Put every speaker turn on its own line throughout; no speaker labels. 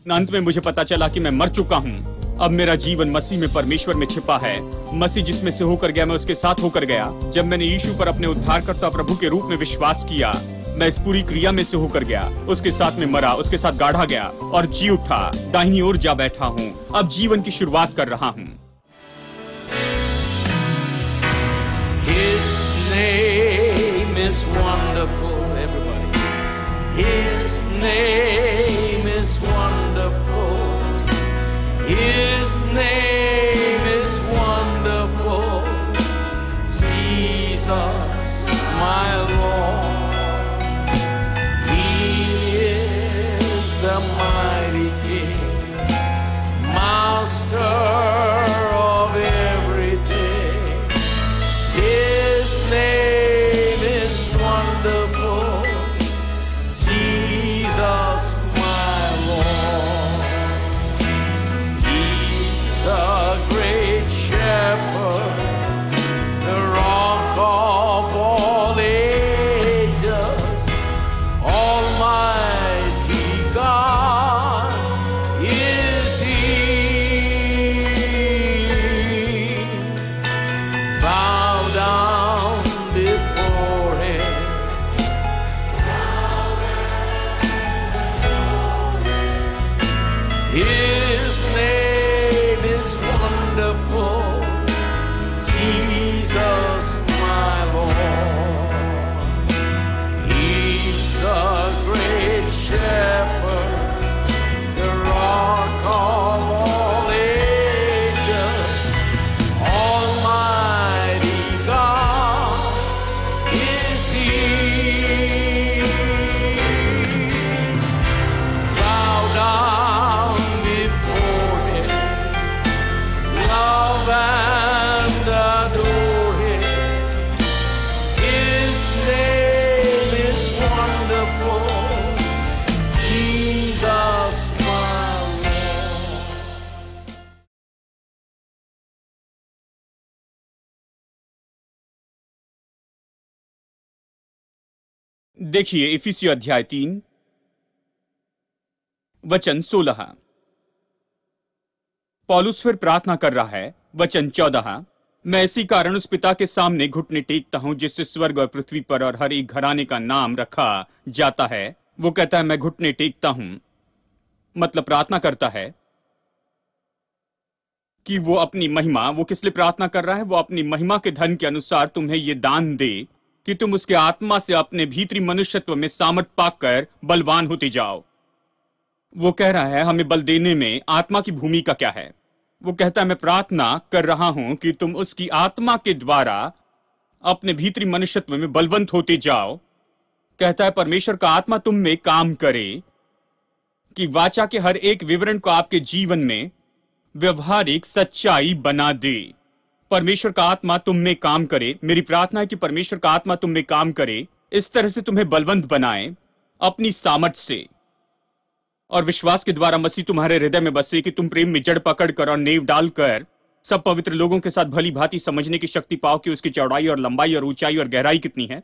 अंत में मुझे पता चला कि मैं मर चुका हूँ। अब मेरा जीवन मसीह में परमेश्वर में छिपा है। मसीह जिसमें से होकर गया, मैं उसके साथ होकर गया। जब मैंने यीशु पर अपने उद्धारकर्ता प्रभु के रूप में विश्वास किया, मैं इस पूरी क्रिया में से होकर गया, उसके साथ में मरा, उसके साथ गाढ़ा गया और जी उठा, दाहिनी ओर जा बैठा हूँ। अब जीवन की शुरुआत कर रहा हूँ।
His name is wonderful, everybody. His name is wonderful. His name is wonderful. Jesus, my Lord. He is the mighty King, Master of everything. His name is wonderful. Jesus, my Lord. He's the great shepherd, the rock of all ages. Almighty God is He. Bow down before Him. His name is wonderful. Jesus, my Lord. He's the great shepherd, the rock of all ages. Almighty God is He. Bow down before Him. Love and adore Him. His name is wonderful. Jesus, my Lord.
देखिए इफिसियों अध्याय 3 वचन 16। पौलुस फिर प्रार्थना कर रहा है। वचन 14, मैं इसी कारण उस पिता के सामने घुटने टेकता हूं जिससे स्वर्ग और पृथ्वी पर और हर एक घराने का नाम रखा जाता है। वो कहता है मैं घुटने टेकता हूं, मतलब प्रार्थना करता है कि वो अपनी महिमा, वो किस लिए प्रार्थना कर रहा है? वो अपनी महिमा के धन के अनुसार तुम्हें ये दान दे कि तुम उसके आत्मा से अपने भीतरी मनुष्यत्व में सामर्थ पाकर बलवान होते जाओ। वो कह रहा है हमें बल देने में आत्मा की भूमिका क्या है। वो कहता है मैं प्रार्थना कर रहा हूं कि तुम उसकी आत्मा के द्वारा अपने भीतरी मनुष्यत्व में बलवंत होते जाओ। कहता है परमेश्वर का आत्मा तुम में काम करे कि वाचा के हर एक विवरण को आपके जीवन में व्यवहारिक सच्चाई बना दे। परमेश्वर का आत्मा तुम में काम करे। मेरी प्रार्थना है कि परमेश्वर का आत्मा तुम में काम करे, इस तरह से तुम्हें बलवंत बनाए अपनी सामर्थ से, और विश्वास के द्वारा मसीह तुम्हारे हृदय में बसे कि तुम प्रेम में जड़ पकड़कर और नींव डालकर सब पवित्र लोगों के साथ भली भांति समझने की शक्ति पाओ कि उसकी चौड़ाई और लंबाई और ऊंचाई और गहराई कितनी है,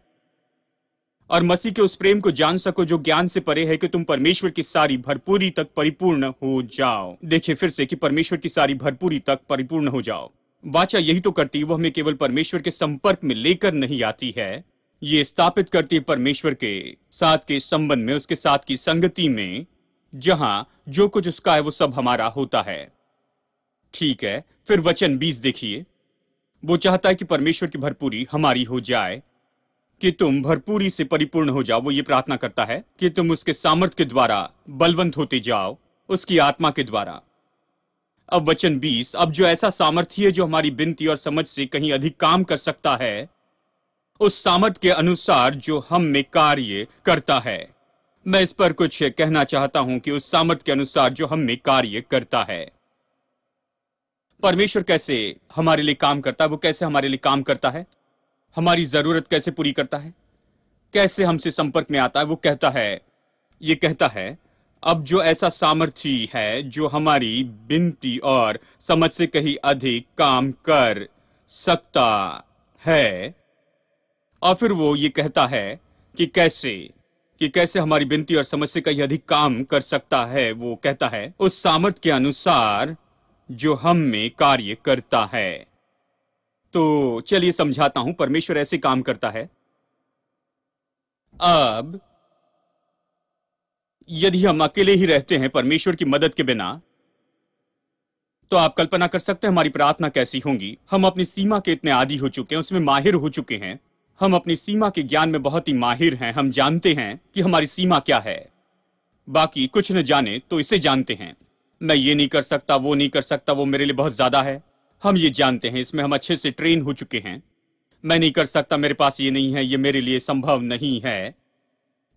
और मसीह के उस प्रेम को जान सको जो ज्ञान से परे है, कि तुम परमेश्वर की सारी भरपूरी तक परिपूर्ण हो जाओ। देखिए फिर से कि परमेश्वर की सारी भरपूरी तक परिपूर्ण हो जाओ। वाचा यही तो करती है, वो हमें केवल परमेश्वर के संपर्क में लेकर नहीं आती है, ये स्थापित करती है परमेश्वर के साथ के संबंध में, उसके साथ की संगति में, जहां जो कुछ उसका है वो सब हमारा होता है। ठीक है, फिर वचन 20 देखिए। वो चाहता है कि परमेश्वर की भरपूरी हमारी हो जाए, कि तुम भरपूरी से परिपूर्ण हो जाओ। वो ये प्रार्थना करता है कि तुम उसके सामर्थ्य के द्वारा बलवंत होते जाओ, उसकी आत्मा के द्वारा। अब वचन 20, अब जो ऐसा सामर्थ्य है जो हमारी विनती और समझ से कहीं अधिक काम कर सकता है, उस सामर्थ्य के अनुसार जो हम में कार्य करता है। मैं इस पर कुछ कहना चाहता हूं कि उस सामर्थ्य के अनुसार जो हम में कार्य करता है। परमेश्वर कैसे हमारे लिए काम करता है? वो कैसे हमारे लिए काम करता है? हमारी जरूरत कैसे पूरी करता है? कैसे हमसे संपर्क में आता है? वो कहता है, ये कहता है, अब जो ऐसा सामर्थ्य है जो हमारी विनती और समझ से कहीं अधिक काम कर सकता है। और फिर वो ये कहता है कि कैसे, कि कैसे हमारी विनती और समझ से कहीं अधिक काम कर सकता है। वो कहता है उस सामर्थ के अनुसार जो हम में कार्य करता है। तो चलिए समझाता हूं, परमेश्वर ऐसे काम करता है। अब यदि हम अकेले ही रहते हैं परमेश्वर की मदद के बिना, तो आप कल्पना कर सकते हैं हमारी प्रार्थना कैसी होंगी। हम अपनी सीमा के इतने आदी हो चुके हैं, उसमें माहिर हो चुके हैं। हम अपनी सीमा के ज्ञान में बहुत ही माहिर हैं। हम जानते हैं कि हमारी सीमा क्या है। बाकी कुछ न जाने तो इसे जानते हैं। मैं ये नहीं कर सकता, वो नहीं कर सकता, वो मेरे लिए बहुत ज्यादा है। हम ये जानते हैं, इसमें हम अच्छे से ट्रेन हो चुके हैं। मैं नहीं कर सकता, मेरे पास ये नहीं है, ये मेरे लिए संभव नहीं है।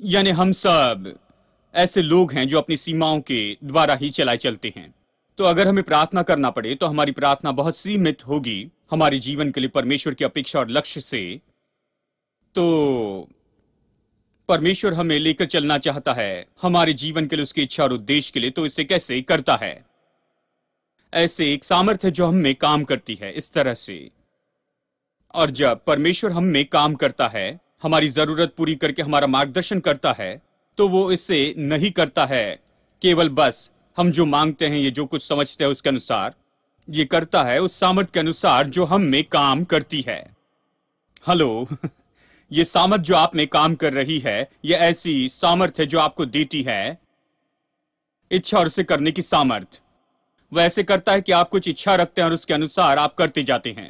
यानी हम सब ऐसे लोग हैं जो अपनी सीमाओं के द्वारा ही चलाए चलते हैं। तो अगर हमें प्रार्थना करना पड़े तो हमारी प्रार्थना बहुत सीमित होगी हमारे जीवन के लिए परमेश्वर की अपेक्षा और लक्ष्य से। तो परमेश्वर हमें लेकर चलना चाहता है हमारे जीवन के लिए, उसकी इच्छा और उद्देश्य के लिए। तो इसे कैसे करता है? ऐसे एक सामर्थ्य जो हम में काम करती है इस तरह से। और जब परमेश्वर हम में काम करता है, हमारी जरूरत पूरी करके हमारा मार्गदर्शन करता है, तो वो इससे नहीं करता है केवल बस हम जो मांगते हैं, ये जो कुछ समझते हैं उसके अनुसार। ये करता है उस सामर्थ्य के अनुसार जो हम में काम करती है। हेलो ये सामर्थ जो आप में काम कर रही है, ये ऐसी सामर्थ्य है जो आपको देती है इच्छा और उसे करने की सामर्थ। वह ऐसे करता है कि आप कुछ इच्छा रखते हैं और उसके अनुसार आप करते जाते हैं।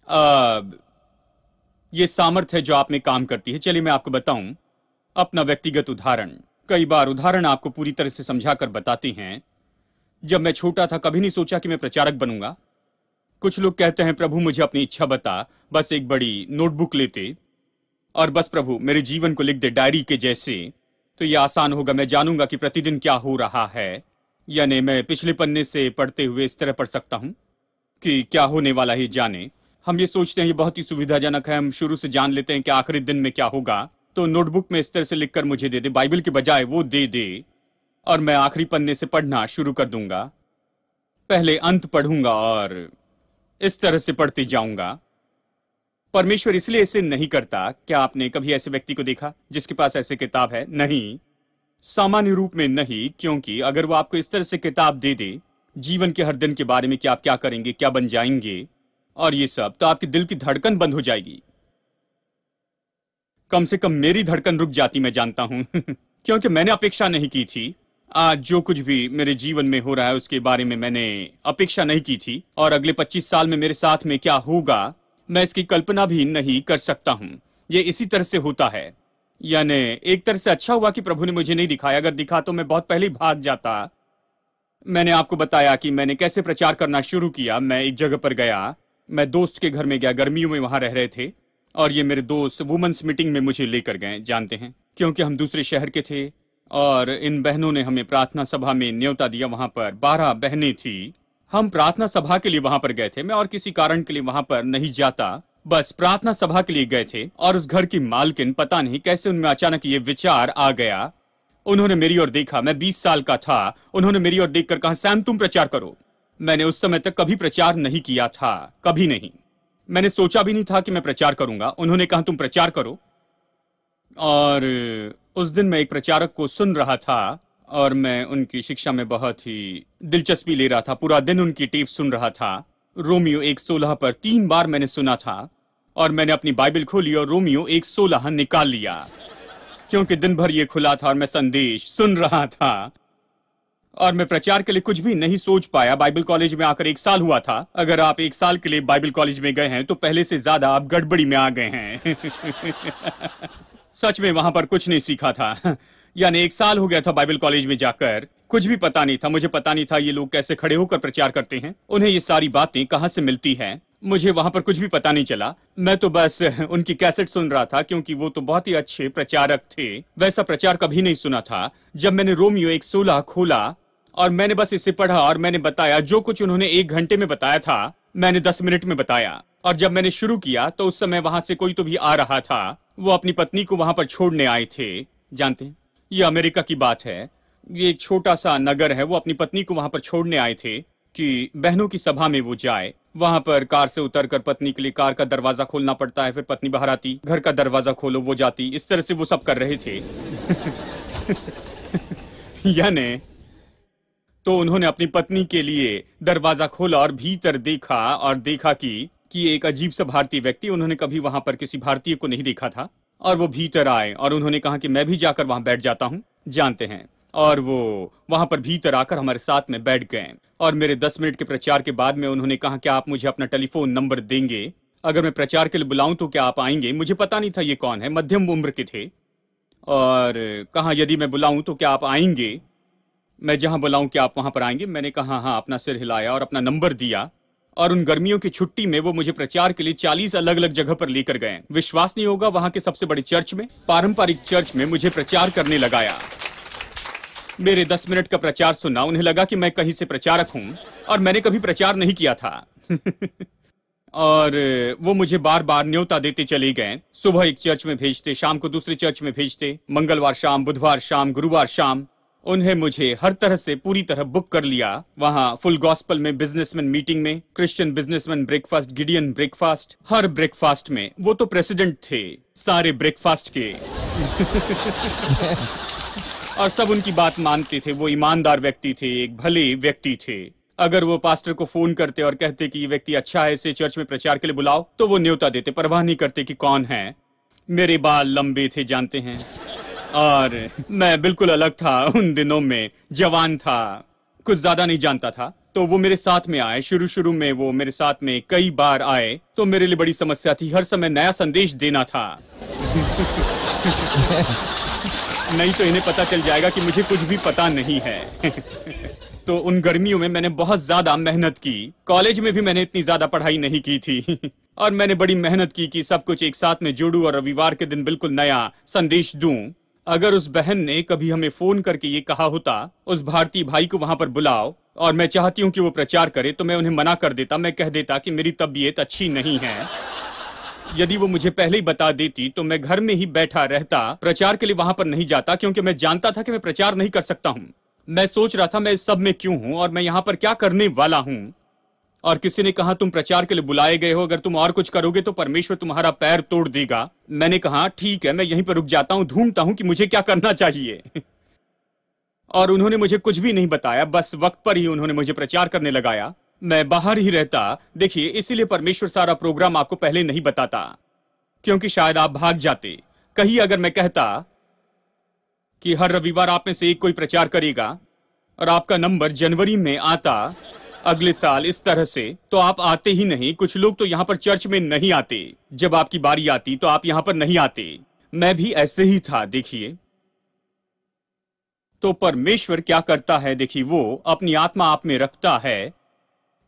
अब ये सामर्थ्य है जो आप में काम करती है। चलिए मैं आपको बताऊं अपना व्यक्तिगत उदाहरण। कई बार उदाहरण आपको पूरी तरह से समझाकर बताते हैं। जब मैं छोटा था, कभी नहीं सोचा कि मैं प्रचारक बनूंगा। कुछ लोग कहते हैं प्रभु मुझे अपनी इच्छा बता, बस एक बड़ी नोटबुक लेते और बस प्रभु मेरे जीवन को लिख दे डायरी के जैसे, तो यह आसान होगा। मैं जानूंगा कि प्रतिदिन क्या हो रहा है। यानी मैं पिछले पन्ने से पढ़ते हुए इस तरह पढ़ सकता हूं कि क्या होने वाला है जाने। हम ये सोचते हैं ये बहुत ही सुविधाजनक है। हम शुरू से जान लेते हैं कि आखिरी दिन में क्या होगा। तो नोटबुक में इस तरह से लिखकर मुझे दे दे, बाइबल के बजाय वो दे दे, और मैं आखिरी पन्ने से पढ़ना शुरू कर दूंगा। पहले अंत पढ़ूंगा और इस तरह से पढ़ते जाऊंगा। परमेश्वर इसलिए इसे नहीं करता। क्या आपने कभी ऐसे व्यक्ति को देखा जिसके पास ऐसे किताब है? नहीं, सामान्य रूप में नहीं। क्योंकि अगर वो आपको इस तरह से किताब दे दे जीवन के हर दिन के बारे में कि आप क्या करेंगे, क्या बन जाएंगे और ये सब, तो आपके दिल की धड़कन बंद हो जाएगी। कम से कम मेरी धड़कन रुक जाती, मैं जानता हूं क्योंकि मैंने अपेक्षा नहीं की थी। आज जो कुछ भी मेरे जीवन में हो रहा है उसके बारे में मैंने अपेक्षा नहीं की थी। और अगले 25 साल में मेरे साथ में क्या होगा, मैं इसकी कल्पना भी नहीं कर सकता हूं। ये इसी तरह से होता है। यानी एक तरह से अच्छा हुआ कि प्रभु ने मुझे नहीं दिखाया। अगर दिखा तो मैं बहुत पहले ही भाग जाता। मैंने आपको बताया कि मैंने कैसे प्रचार करना शुरू किया। मैं एक जगह पर गया, मैं दोस्त के घर में गया, गर्मियों में वहां रह रहे थे, और ये मेरे दोस्त वुमेन्स मीटिंग में मुझे लेकर गए, जानते हैं, क्योंकि हम दूसरे शहर के थे। और इन बहनों ने हमें प्रार्थना सभा में न्योता दिया। वहां पर 12 बहनें थी। हम प्रार्थना सभा के लिए वहां पर गए थे। मैं और किसी कारण के लिए वहां पर नहीं जाता, बस प्रार्थना सभा के लिए गए थे। और उस घर की मालकिन, पता नहीं कैसे उनमें अचानक ये विचार आ गया। उन्होंने मेरी ओर देखा। मैं 20 साल का था। उन्होंने मेरी ओर देखकर कहा, सैम तुम प्रचार करो। मैंने उस समय तक कभी प्रचार नहीं किया था, कभी नहीं। मैंने सोचा भी नहीं था कि मैं प्रचार करूंगा। उन्होंने कहा तुम प्रचार करो। और उस दिन मैं एक प्रचारक को सुन रहा था और मैं उनकी शिक्षा में बहुत ही दिलचस्पी ले रहा था। पूरा दिन उनकी टेप सुन रहा था। रोमियो 1:16 पर 3 बार मैंने सुना था और मैंने अपनी बाइबल खोली और रोमियो 1:16 निकाल लिया, क्योंकि दिन भर ये खुला था और मैं संदेश सुन रहा था। और मैं प्रचार के लिए कुछ भी नहीं सोच पाया। बाइबल कॉलेज में आकर 1 साल हुआ था। अगर आप 1 साल के लिए बाइबल कॉलेज में गए हैं तो पहले से ज्यादा आप गड़बड़ी में आ गए हैं सच में वहां पर कुछ नहीं सीखा था। यानी 1 साल हो गया था बाइबल कॉलेज में जाकर, कुछ भी पता नहीं था। मुझे पता नहीं था ये लोग कैसे खड़े होकर प्रचार करते हैं, उन्हें ये सारी बातें कहां से मिलती हैं। मुझे वहां पर कुछ भी पता नहीं चला। मैं तो बस उनकी कैसेट सुन रहा था, क्योंकि वो तो बहुत ही अच्छे प्रचारक थे। वैसा प्रचार कभी नहीं सुना था। जब मैंने रोमियो 1:16 खोला और मैंने बस इसे पढ़ा और मैंने बताया जो कुछ उन्होंने 1 घंटे में बताया था, मैंने 10 मिनट में बताया। और जब मैंने शुरू किया तो उस समय वहां से कोई तो भी आ रहा था। वो अपनी पत्नी को वहां पर छोड़ने आए थे। जानते हैं, ये अमेरिका की बात है। ये एक छोटा सा नगर है। वो अपनी पत्नी को वहां पर छोड़ने आए थे कि बहनों की सभा में वो जाए। वहां पर कार से उतरकर पत्नी के लिए कार का दरवाजा खोलना पड़ता है, फिर पत्नी बाहर आती, घर का दरवाजा खोलो, वो जाती, इस तरह से वो सब कर रहे थे। यानी तो उन्होंने अपनी पत्नी के लिए दरवाजा खोला और भीतर देखा और देखा कि एक अजीब सा भारतीय व्यक्ति, उन्होंने कभी वहां पर किसी भारतीय को नहीं देखा था, और वो भीतर आए और उन्होंने कहा कि मैं भी जाकर वहां बैठ जाता हूं, जानते हैं। और वो वहां पर भीतर आकर हमारे साथ में बैठ गए और मेरे 10 मिनट के प्रचार के बाद में उन्होंने कहा क्या आप मुझे अपना टेलीफोन नंबर देंगे, अगर मैं प्रचार के लिए बुलाऊं तो क्या आप आएंगे। मुझे पता नहीं था ये कौन है, मध्यम उम्र के थे, और कहा यदि मैं बुलाऊं तो क्या आप आएंगे, मैं जहां बुलाऊं क्या आप वहां पर आएंगे। मैंने कहा हाँ, अपना सिर हिलाया और अपना नंबर दिया, और उन गर्मियों की छुट्टी में वो मुझे प्रचार के लिए 40 अलग अलग जगह पर लेकर गए। विश्वास नहीं होगा, वहां के सबसे बड़े चर्च में, पारंपरिक चर्च में मुझे प्रचार करने लगाया। मेरे 10 मिनट का प्रचार सुना, उन्हें लगा कि मैं कहीं से प्रचारक हूं, और मैंने कभी प्रचार नहीं किया था। और वो मुझे बार बार न्योता देते चले गए, सुबह एक चर्च में भेजते, शाम को दूसरे चर्च में भेजते, मंगलवार शाम, बुधवार शाम, गुरुवार शाम। उन्हें मुझे हर तरह से पूरी तरह बुक कर लिया, वहां फुल गॉस्पल में, बिजनेसमैन मीटिंग में, Christian businessman breakfast, Gideon breakfast, हर ब्रेकफास्ट में। वो तो प्रेसिडेंट थे सारे ब्रेकफास्ट के। और सब उनकी बात मानते थे, वो ईमानदार व्यक्ति थे, एक भले व्यक्ति थे। अगर वो पास्टर को फोन करते और कहते कि ये व्यक्ति अच्छा है, इसे चर्च में प्रचार के लिए बुलाओ, तो वो न्योता देते, परवाह नहीं करते कि कौन है। मेरे बाल लंबे थे, जानते हैं, और मैं बिल्कुल अलग था उन दिनों में, जवान था, कुछ ज्यादा नहीं जानता था। तो वो मेरे साथ में आए, शुरू शुरू में वो मेरे साथ में कई बार आए, तो मेरे लिए बड़ी समस्या थी, हर समय नया संदेश देना था। नहीं तो इन्हें पता चल जाएगा कि मुझे कुछ भी पता नहीं है। तो उन गर्मियों में मैंने बहुत ज्यादा मेहनत की, कॉलेज में भी मैंने इतनी ज्यादा पढ़ाई नहीं की थी। और मैंने बड़ी मेहनत की कि सब कुछ एक साथ में जोड़ूं और रविवार के दिन बिल्कुल नया संदेश दूं। अगर उस बहन ने कभी हमें फोन करके ये कहा होता, उस भारतीय भाई को वहां पर बुलाओ और मैं चाहती हूं कि वो प्रचार करे, तो मैं उन्हें मना कर देता, मैं कह देता कि मेरी तबीयत अच्छी नहीं है। यदि वो मुझे पहले ही बता देती तो मैं घर में ही बैठा रहता, प्रचार के लिए वहां पर नहीं जाता, क्योंकि मैं जानता था कि मैं प्रचार नहीं कर सकता हूं। मैं सोच रहा था मैं इस सब में क्यों हूं और मैं यहां पर क्या करने वाला हूं। और किसी ने कहा तुम प्रचार के लिए बुलाए गए हो, अगर तुम और कुछ करोगे तो परमेश्वर तुम्हारा पैर तोड़ देगा। मैंने कहा ठीक है, मैं यहीं पर रुक जाता हूं, ढूंढता हूं कि मुझे क्या करना चाहिए। और उन्होंने मुझे कुछ भी नहीं बताया, बस वक्त पर ही उन्होंने मुझे प्रचार करने लगाया। मैं बाहर ही रहता। देखिए, इसीलिए परमेश्वर सारा प्रोग्राम आपको पहले नहीं बताता, क्योंकि शायद आप भाग जाते। कहीं अगर मैं कहता कि हर रविवार आप में से एक कोई प्रचार करेगा और आपका नंबर जनवरी में आता अगले साल इस तरह से, तो आप आते ही नहीं। कुछ लोग तो यहाँ पर चर्च में नहीं आते, जब आपकी बारी आती तो आप यहाँ पर नहीं आते। मैं भी ऐसे ही था। देखिए, तो परमेश्वर क्या करता है, देखिए, वो अपनी आत्मा आप में रखता है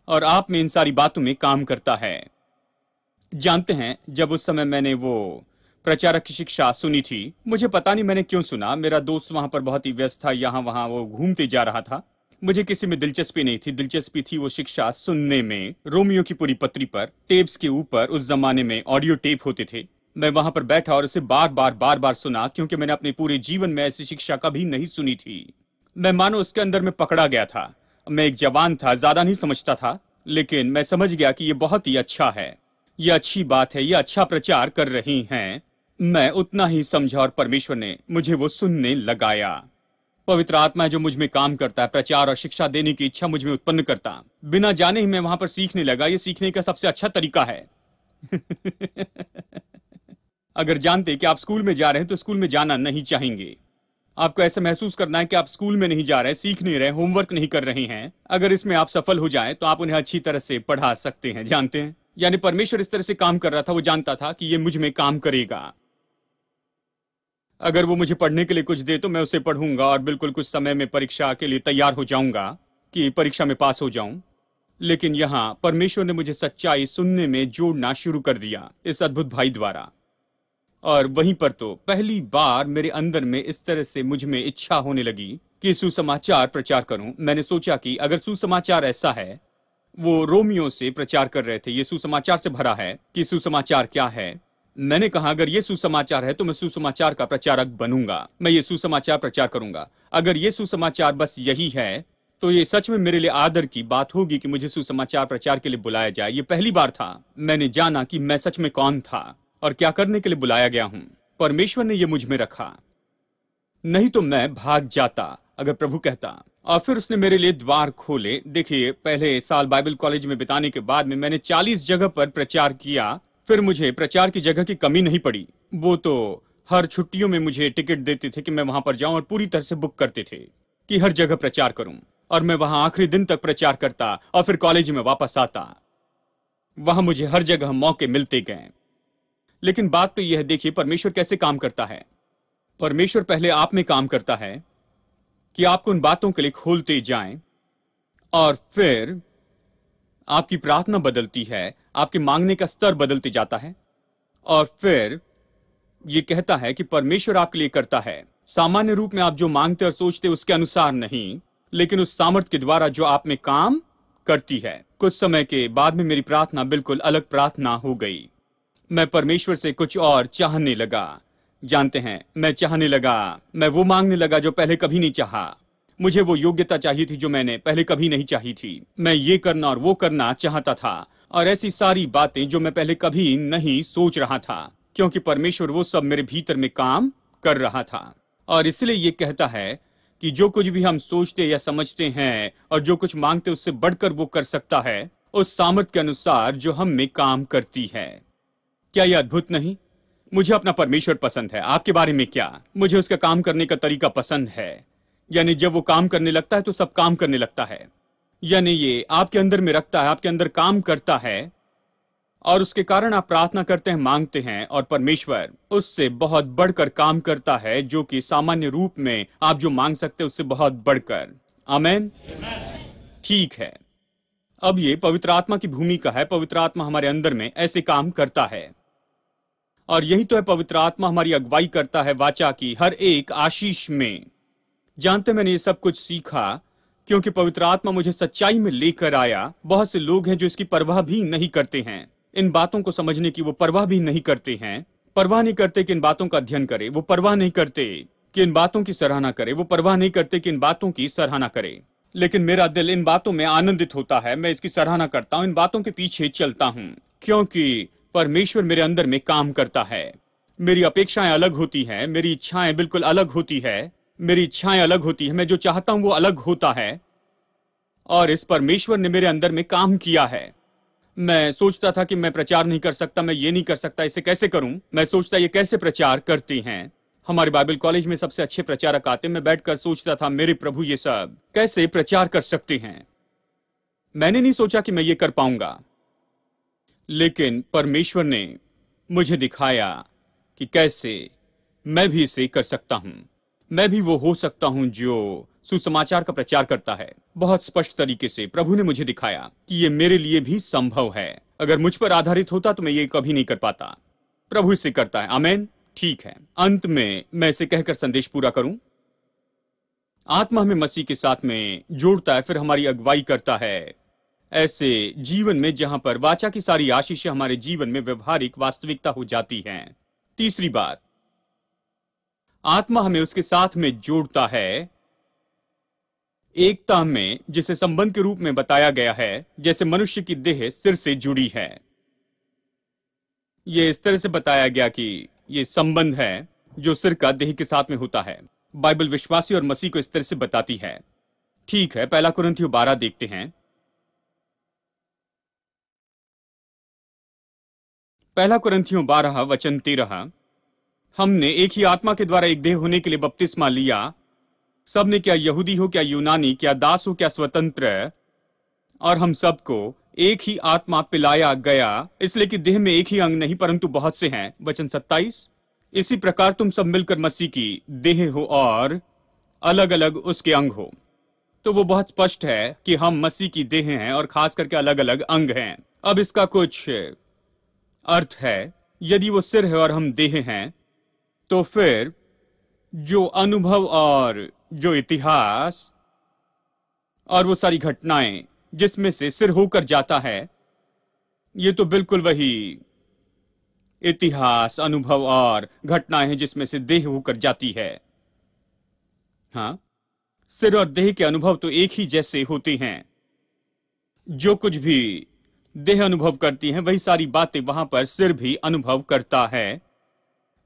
और आप में इन सारी बातों में काम करता है। जानते हैं, जब उस समय मैंने वो प्रचारक की शिक्षा सुनी थी, मुझे पता नहीं मैंने क्यों सुना, मेरा दोस्त वहां पर बहुत ही व्यस्त था, यहाँ वहां वो घूमते जा रहा था, मुझे किसी में दिलचस्पी नहीं थी। दिलचस्पी थी वो शिक्षा सुनने में, रोमियो की पूरी पत्री पर, टेप्स के ऊपर, उस जमाने में ऑडियो टेप होते थे। मैं वहां पर बैठा और उसे बार बार सुना, क्योंकि मैंने अपने पूरे जीवन में ऐसी शिक्षा कभी नहीं सुनी थी। मैं मानो उसके अंदर में पकड़ा गया था। मैं एक जवान था, ज्यादा नहीं समझता था, लेकिन मैं समझ गया कि ये बहुत ही अच्छा है, ये अच्छी बात है, ये अच्छा प्रचार कर रही हैं। मैं उतना ही समझा और परमेश्वर ने मुझे वो सुनने लगाया। पवित्र आत्मा जो मुझ में काम करता है, प्रचार और शिक्षा देने की इच्छा मुझ में उत्पन्न करता, बिना जाने ही मैं वहां पर सीखने लगा। ये सीखने का सबसे अच्छा तरीका है। अगर जानते कि आप स्कूल में जा रहे हैं तो स्कूल में जाना नहीं चाहेंगे। आपको ऐसा महसूस करना है कि आप स्कूल में नहीं जा रहे, सीख नहीं रहे, होमवर्क नहीं कर रहे हैं। अगर इसमें आप सफल हो जाएं तो आप उन्हें अच्छी तरह से पढ़ा सकते हैं। जानते हैं, यानी परमेश्वर इस तरह से काम कर रहा था, वो जानता था कि ये मुझ में काम करेगा। अगर वो मुझे पढ़ने के लिए कुछ दे तो मैं उसे पढ़ूंगा और बिल्कुल कुछ समय में परीक्षा के लिए तैयार हो जाऊंगा कि परीक्षा में पास हो जाऊं। लेकिन यहाँ परमेश्वर ने मुझे सच्चाई सुनने में जोड़ना शुरू कर दिया इस अद्भुत भाई द्वारा। और वहीं पर तो पहली बार मेरे अंदर में इस तरह से मुझ में इच्छा होने लगी कि सुसमाचार प्रचार करूं। मैंने सोचा कि अगर सुसमाचार ऐसा है, वो रोमियो से प्रचार कर रहे थे, ये सुसमाचार से भरा है कि सुसमाचार क्या है। मैंने कहा अगर ये सुसमाचार है तो मैं सुसमाचार का प्रचारक बनूंगा, मैं ये सुसमाचार प्रचार करूंगा। अगर ये सुसमाचार बस यही है तो ये सच में मेरे लिए आदर की बात होगी कि मुझे सुसमाचार प्रचार के लिए बुलाया जाए। ये पहली बार था मैंने जाना कि मैं सच में कौन था और क्या करने के लिए बुलाया गया हूं। परमेश्वर ने यह मुझ में रखा, नहीं तो मैं भाग जाता अगर प्रभु कहता। और फिर उसने मेरे लिए द्वार खोले। देखिए, पहले साल बाइबल कॉलेज में बिताने के बाद में मैंने 40 जगह पर प्रचार किया। फिर मुझे प्रचार की जगह की कमी नहीं पड़ी। वो तो हर छुट्टियों में मुझे टिकट देते थे कि मैं वहां पर जाऊं और पूरी तरह से बुक करते थे कि हर जगह प्रचार करूं। और मैं वहां आखिरी दिन तक प्रचार करता और फिर कॉलेज में वापस आता। वहां मुझे हर जगह मौके मिलते गए। लेकिन बात तो यह है, देखिए परमेश्वर कैसे काम करता है। परमेश्वर पहले आप में काम करता है कि आपको उन बातों के लिए खोलते जाएं, और फिर आपकी प्रार्थना बदलती है, आपके मांगने का स्तर बदलते जाता है। और फिर यह कहता है कि परमेश्वर आपके लिए करता है सामान्य रूप में आप जो मांगते और सोचते उसके अनुसार नहीं, लेकिन उस सामर्थ के द्वारा जो आप में काम करती है। कुछ समय के बाद में मेरी प्रार्थना बिल्कुल अलग प्रार्थना हो गई। मैं परमेश्वर से कुछ और चाहने लगा। जानते हैं, मैं चाहने लगा, मैं वो मांगने लगा जो पहले कभी नहीं चाहा। मुझे वो योग्यता चाहिए थी जो मैंने पहले कभी नहीं चाही थी। मैं ये करना और वो करना चाहता था, और ऐसी सारी बातें जो मैं पहले कभी नहीं सोच रहा था, क्योंकि परमेश्वर वो सब मेरे भीतर में काम कर रहा था। और इसलिए ये कहता है कि जो कुछ भी हम सोचते या समझते हैं और जो कुछ मांगते उससे बढ़कर वो कर सकता है उस सामर्थ के अनुसार जो हम में काम करती है। क्या यह अद्भुत नहीं? मुझे अपना परमेश्वर पसंद है। आपके बारे में क्या? मुझे उसका काम करने का तरीका पसंद है। यानी जब वो काम करने लगता है तो सब काम करने लगता है। यानी ये आपके अंदर में रखता है, आपके अंदर काम करता है, और उसके कारण आप प्रार्थना करते हैं, मांगते हैं, और परमेश्वर उससे बहुत बढ़कर काम करता है, जो कि सामान्य रूप में आप जो मांग सकते हैं उससे बहुत बढ़कर। आमीन। ठीक है, अब ये पवित्र आत्मा की भूमिका है। पवित्र आत्मा हमारे अंदर में ऐसे काम करता है, और यही तो है, पवित्र आत्मा हमारी अगुवाई करता है वाचा की हर एक आशीष में। जानते, मैंने ये सब कुछ सीखा क्योंकि पवित्र आत्मा मुझे सच्चाई में लेकर आया। बहुत से लोग हैं जो इसकी परवाह भी नहीं करते हैं, इन बातों को समझने की वो परवाह भी नहीं करते हैं। परवाह नहीं करते कि इन बातों का अध्ययन करे, वो परवाह नहीं करते कि इन बातों की सराहना करे, वो परवाह नहीं करते कि इन बातों की सराहना करे। लेकिन मेरा दिल इन बातों में आनंदित होता है, मैं इसकी सराहना करता हूं, इन बातों के पीछे चलता हूं, क्योंकि परमेश्वर मेरे अंदर में काम करता है। मेरी अपेक्षाएं अलग होती हैं, मेरी इच्छाएं बिल्कुल अलग होती है, मेरी इच्छाएं अलग होती हैं, मैं जो चाहता हूं वो अलग होता है, और इस परमेश्वर ने मेरे अंदर में काम किया है। मैं सोचता था कि मैं प्रचार नहीं कर सकता, मैं ये नहीं कर सकता, इसे कैसे करूं? मैं सोचता ये कैसे प्रचार करते हैं। हमारे बाइबल कॉलेज में सबसे अच्छे प्रचारक आते, मैं बैठकर सोचता था मेरे प्रभु ये सब कैसे प्रचार कर सकते हैं। मैंने नहीं सोचा कि मैं ये कर पाऊंगा, लेकिन परमेश्वर ने मुझे दिखाया कि कैसे मैं भी इसे कर सकता हूं। मैं भी वो हो सकता हूं जो सुसमाचार का प्रचार करता है। बहुत स्पष्ट तरीके से प्रभु ने मुझे दिखाया कि ये मेरे लिए भी संभव है। अगर मुझ पर आधारित होता तो मैं ये कभी नहीं कर पाता। प्रभु इसे करता है। आमीन। ठीक है, अंत में मैं इसे कहकर संदेश पूरा करूं। आत्मा हमें मसीह के साथ में जोड़ता है, फिर हमारी अगुवाई करता है ऐसे जीवन में जहां पर वाचा की सारी आशीषें हमारे जीवन में व्यवहारिक वास्तविकता हो जाती हैं। तीसरी बात, आत्मा हमें उसके साथ में जोड़ता है एकता में, जिसे संबंध के रूप में बताया गया है, जैसे मनुष्य की देह सिर से जुड़ी है। यह इस तरह से बताया गया कि यह संबंध है जो सिर का देह के साथ में होता है। बाइबल विश्वासी और मसीह को इस तरह से बताती है। ठीक है, पहला कुरिन्थियों 12 देखते हैं। पहला कुरिन्थियों 12 वचन 13। हमने एक ही आत्मा के द्वारा एक देह होने के लिए बपतिस्मा लिया। सब ने, क्या यहूदी हो, क्या यूनानी, क्या दास हो, क्या स्वतंत्र, और हम सबको एक ही आत्मा पिलाया गया, इसलिए कि देह में एक ही अंग नहीं परंतु बहुत से हैं। वचन 27। इसी प्रकार तुम सब मिलकर मसीह की देह हो और अलग अलग उसके अंग हो। तो वो बहुत स्पष्ट है कि हम मसीह की देह हैं और खास करके अलग अलग अंग हैं। अब इसका कुछ अर्थ है, यदि वो सिर है और हम देह हैं, तो फिर जो अनुभव और जो इतिहास और वो सारी घटनाएं जिसमें से सिर होकर जाता है, ये तो बिल्कुल वही इतिहास, अनुभव और घटनाएं हैं जिसमें से देह होकर जाती है। हाँ, सिर और देह के अनुभव तो एक ही जैसे होते हैं। जो कुछ भी देह अनुभव करती है वही सारी बातें वहां पर सिर भी अनुभव करता है।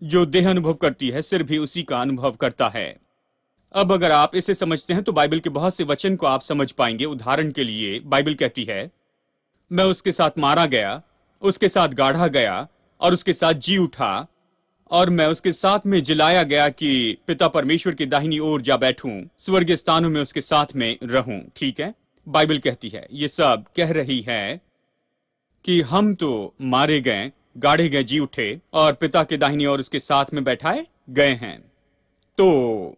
जो देह अनुभव करती है सिर भी उसी का अनुभव करता है। अब अगर आप इसे समझते हैं तो बाइबल के बहुत से वचन को आप समझ पाएंगे। उदाहरण के लिए बाइबल कहती है, मैं उसके साथ मारा गया, उसके साथ गाढ़ा गया और उसके साथ जी उठा, और मैं उसके साथ में जिलाया गया कि पिता परमेश्वर की दाहिनी ओर जा बैठूं, स्वर्गीय स्थानों में उसके साथ में रहूं। ठीक है, बाइबल कहती है, ये सब कह रही है कि हम तो मारे गए, गाड़े गए, जी उठे और पिता के दाहिनी ओर उसके साथ में बैठाए गए हैं। तो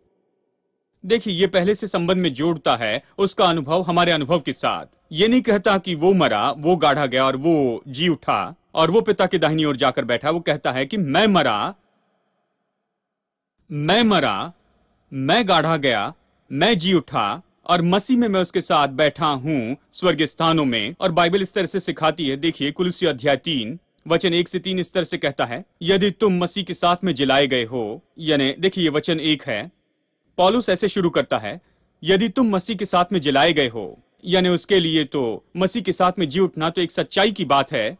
देखिए, ये पहले से संबंध में जोड़ता है उसका अनुभव हमारे अनुभव के साथ। ये नहीं कहता कि वो मरा, वो गाढ़ा गया और वो जी उठा और वो पिता के दाहिनी ओर जाकर बैठा। वो कहता है कि मैं मरा, मैं गाढ़ा गया, मैं जी उठा और मसीह में मैं उसके साथ बैठा हूं स्वर्गीय स्थानों में। और बाइबल इस तरह से सिखाती है। देखिए, कुलुस्सी अध्याय 3 वचन 1 से 3 इस तरह से कहता है, यदि तुम मसीह के साथ में जिलाए गए हो, यानी देखिए ये वचन 1 है। पौलुस ऐसे शुरू करता है, यदि तुम मसीह के साथ में जिलाए गए हो, यानी उसके लिए तो मसीह के साथ में जी उठना तो एक सच्चाई की बात है।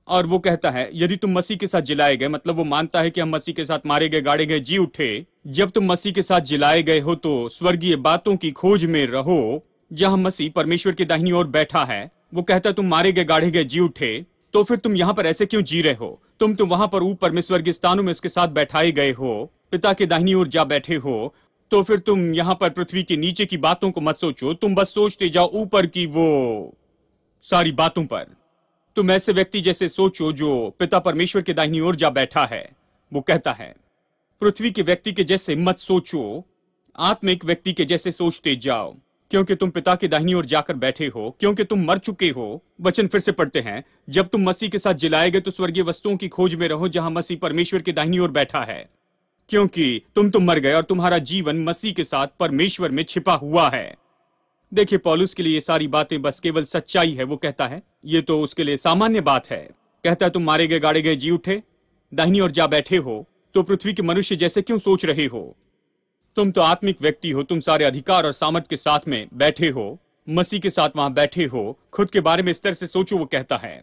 और वो कहता है, यदि तुम मसीह के साथ जिलाए गए, मतलब वो मानता है कि हम मसीह के साथ मारे गए, गाड़े गए, जी उठे। जब तुम मसीह के साथ जिलाए गए हो तो स्वर्गीय बातों की खोज में रहो, जहां मसीह परमेश्वर की दाहिनी ओर बैठा है। वो कहता है, तुम मारे गए, गाड़े गए, जी उठे, तो फिर तुम यहाँ पर ऐसे क्यों जी रहे हो? तुम तो वहां पर ऊपर में स्वर्गीय स्थानों में उसके साथ बैठाए गए हो, पिता के दाहिनी ओर जा बैठे हो। तो फिर तुम यहाँ पर पृथ्वी के नीचे की बातों को मत सोचो, तुम बस सोचते जाओ ऊपर की वो सारी बातों पर। तुम ऐसे व्यक्ति जैसे सोचो जो पिता परमेश्वर के दाहिनी ओर जा बैठा है। वो कहता है, पृथ्वी के व्यक्ति के जैसे मत सोचो, आत्मिक व्यक्ति के जैसे सोचते जाओ, क्योंकि तुम पिता के दाहिनी ओर जाकर बैठे हो, क्योंकि तुम मर चुके हो। वचन फिर से पढ़ते हैं, जब तुम मसीह के साथ जिलाए गए तो स्वर्गीय वस्तुओं की खोज में रहो, जहां मसीह परमेश्वर के दाहिनी ओर बैठा है। क्योंकि तुम तो मर गए और तुम्हारा जीवन मसीह के साथ परमेश्वर में छिपा हुआ है। देखिए, पौलुस के लिए ये सारी बातें बस केवल सच्चाई है। वो कहता है, ये तो उसके लिए सामान्य बात है। कहता है, तुम मारे गए, गाड़े गए, जी उठे, दाहिनी ओर जा बैठे हो, तो पृथ्वी के मनुष्य जैसे क्यों सोच रहे हो? तुम तो आत्मिक व्यक्ति हो, तुम सारे अधिकार और सामर्थ के साथ में बैठे हो, मसीह के साथ वहां बैठे हो। खुद के बारे में इस तरह से सोचो, वो कहता है।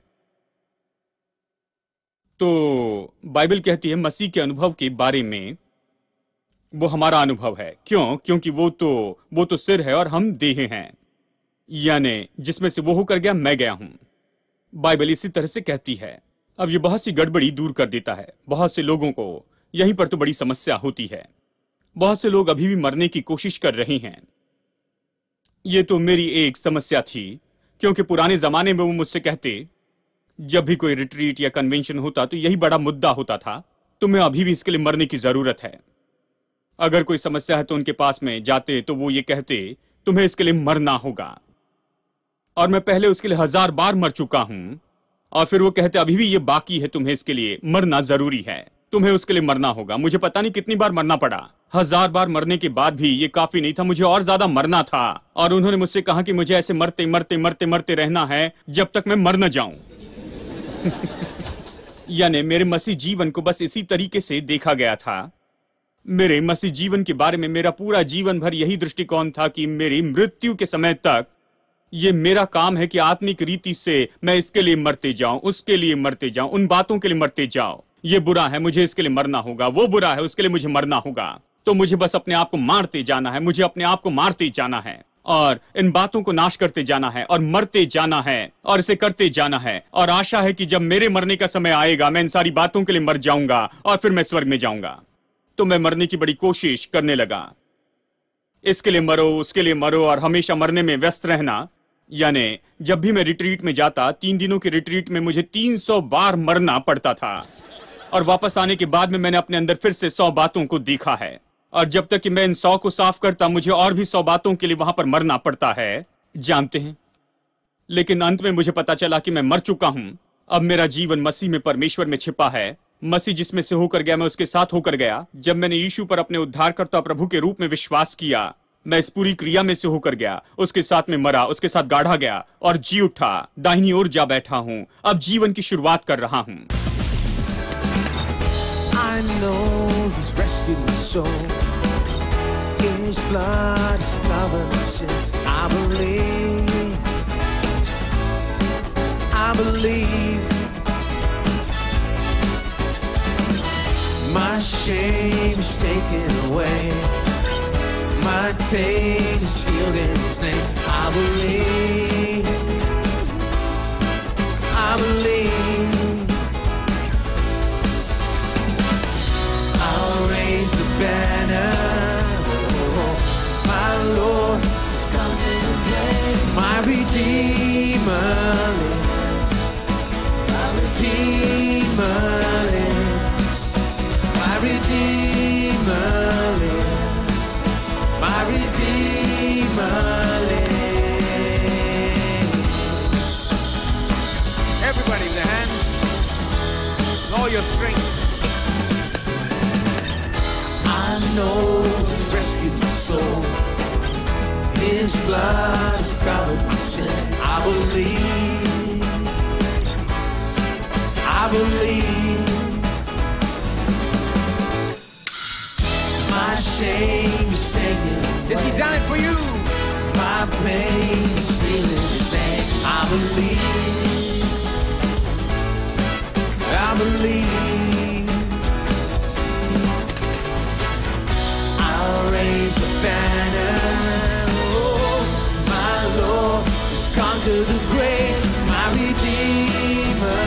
तो बाइबल कहती है मसीह के अनुभव के बारे में, वो हमारा अनुभव है। क्यों? क्योंकि वो तो सिर है और हम देह हैं, यानी जिसमें से वो होकर गया, मैं गया हूं। बाइबल इसी तरह से कहती है। अब ये बहुत सी गड़बड़ी दूर कर देता है। बहुत से लोगों को यहीं पर तो बड़ी समस्या होती है। बहुत से लोग अभी भी मरने की कोशिश कर रहे हैं। ये तो मेरी एक समस्या थी, क्योंकि पुराने जमाने में वो मुझसे कहते, जब भी कोई रिट्रीट या कन्वेंशन होता तो यही बड़ा मुद्दा होता था, तुम्हें अभी भी इसके लिए मरने की जरूरत है। अगर कोई समस्या है तो उनके पास में जाते तो वो ये कहते, तुम्हें इसके लिए मरना होगा। और मैं पहले उसके लिए 1000 बार मर चुका हूं, और फिर वो कहते, अभी भी ये बाकी है, तुम्हें इसके लिए मरना जरूरी है, तुम्हें उसके लिए मरना होगा। मुझे पता नहीं कितनी बार मरना पड़ा। 1000 बार मरने के बाद भी ये काफी नहीं था, मुझे और ज्यादा मरना था। और उन्होंने मुझसे कहा कि मुझे ऐसे मरते मरते मरते मरते रहना है जब तक मैं मर न जाऊं। यानी मेरे मसीह जीवन को बस इसी तरीके से देखा गया था। मेरे मसीह जीवन के बारे में मेरा पूरा जीवन भर यही दृष्टिकोण था कि मेरी मृत्यु के समय तक ये मेरा काम है कि आत्मिक रीति से मैं इसके लिए मरते जाऊं, उसके लिए मरते जाऊं, उन बातों के लिए मरते जाऊं। ये बुरा है, मुझे इसके लिए मरना होगा, वो बुरा है, उसके लिए मुझे मरना होगा। तो मुझे बस अपने आप को मारते जाना है, मुझे अपने आप को मारते जाना है और इन बातों को नाश करते जाना है और मरते जाना है और इसे करते जाना है। और आशा है कि जब मेरे मरने का समय आएगा मैं इन सारी बातों के लिए मर जाऊंगा और फिर मैं स्वर्ग में जाऊंगा। तो मैं मरने की बड़ी कोशिश करने लगा। इसके लिए मरो, उसके लिए मरो और हमेशा मरने में व्यस्त रहना। यानी जब भी मैं रिट्रीट में जाता, 3 दिनों के रिट्रीट में मुझे 300 बार मरना पड़ता था। और वापस आने के बाद में मैंने अपने अंदर फिर से 100 बातों को देखा है। और जब तक कि मैं इन 100 को साफ करता, मुझे और भी 100 बातों के लिए वहां पर मरना पड़ता है, जानते हैं। लेकिन अंत में मुझे पता चला कि मैं मर चुका हूं। अब मेरा जीवन मसीह में परमेश्वर में छिपा है। मसीह जिसमें से होकर गया, मैं उसके साथ होकर गया। जब मैंने यीशु पर अपने उद्धारकर्ता प्रभु के रूप में विश्वास किया, मैं इस पूरी क्रिया में से होकर गया, उसके साथ में मरा, उसके साथ गाढ़ा गया और जी उठा, दाहिनी ओर जा बैठा हूं। अब जीवन की शुरुआत कर रहा हूं।
I know he's rescued my soul. His blood is covered my sin. I believe. I believe. My shame is taken away. My pain is healed in His name. I believe. I believe. I'll raise the banner. Oh, my Lord is coming again. My Redeemer lives. My Redeemer lives. My Redeemer lives. My Redeemer lives. Everybody in the hands. All your strength. I know He's rescued my soul. His blood has covered my sin. I believe. I believe. My shame is taken. Yes, He died for you. My pain is healed in His name. I believe. I believe. I'll raise the banner. Oh, my Lord has conquered the grave. My Redeemer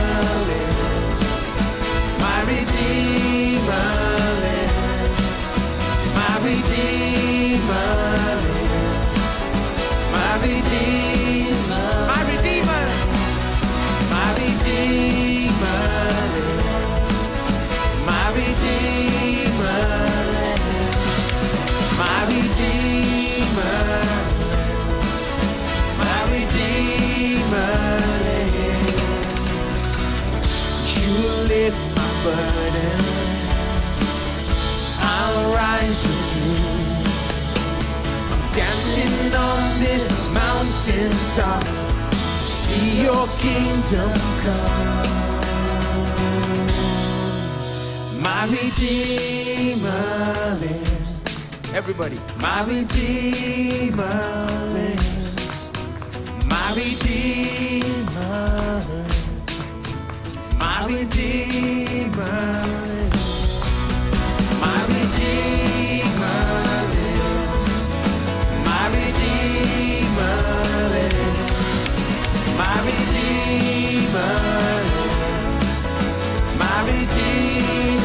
lives. My Redeemer lives. My Redeemer lives. My Redeemer. My Redeemer. My Redeemer lives. My Redeemer lives. My Redeemer. My Redeemer lives. You lift my burden. I'll rise with you. I'm dancing on this mountain top to see your kingdom come. My Redeemer lives. Everybody. My Redeemer lives. My Redeemer lives. My Redeemer lives. My Redeemer lives. My Redeemer lives. My Redeemer lives. My Redeemer.